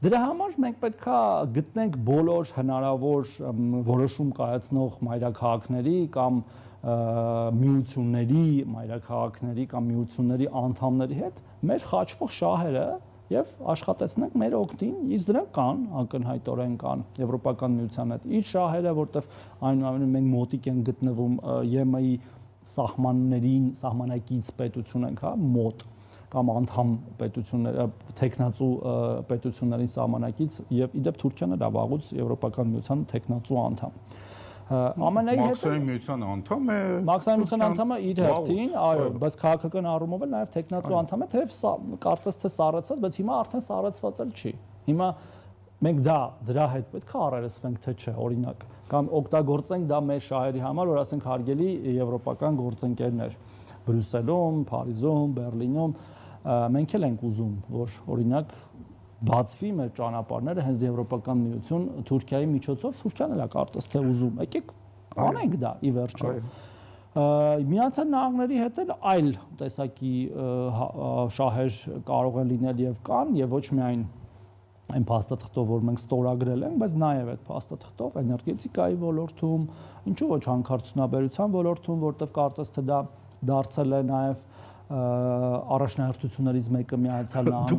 Դրա համար մենք պետք է գտնենք բոլոր հնարավոր որոշում կայացնող մայրաքաղաքների կամ միությունների, մայրաքաղաքների կամ միությունների անդամների հետ մեր խաչվող շահերը եւ աշխատեցնենք մեր օգտին, իսկ դրանք կան, ակնհայտորեն կան Եվրոպական միության հետ իր շահերը, որտեվ այնուամենայնիվ մենք մոտիկ են գտնվում ԵՄ-ի սահմաններին, սահմանակից պետություն ենք, հա, մոտ կամ անդամ պետությունները, տեխնացու պետությունների սահմանակից եւ իդեպ Թուրքիան էլ վաղուց Եվրոպական միության տեխնացու անդամ։ ԱՄՆ-ի հետ Մաքսային միության անդամ է։ Մաքսային միության անդամը իր հերթին, այո, բայց քաղաքական առումով էլ նաեւ տեխնացու անդամ է, թեև կարծես թե սառեցված, բայց հիմա արդեն սառեցված էլ չի։ Հիմա մենք դրա հետ պետք է առերեսվենք, թե չէ, օրինակ, կամ օգտագործենք դա մեր շահերի համար, որ ասենք հարգելի եվրոպական գործընկերներ Բրյուսելում, Փարիզում, Բերլինում մենք էլ ենք ուզում, որ օրինակ բացվի մեր ճանապարհները հենց Եվրոպական միություն Թուրքիայի միջոցով, Թուրքիան էլ է կարծես թե ուզում, եկեք անենք դա ի վերջո։ Միացյալ Նահանգների հետ էլ այլ տեսակի շահեր կարող են լինել եւ կան եւ ոչ միայն այն փաստաթղթով, որ մենք ստորագրել ենք, բայց նաեւ այդ փաստաթղթով էներգետիկայի ոլորտում, ինչու ոչ հանքարդյունաբերության ոլորտում, որտեղ կարծես թե դա դարձել է նաեւ առաջնահերթություններից մեկը Միացյալ Նահանգների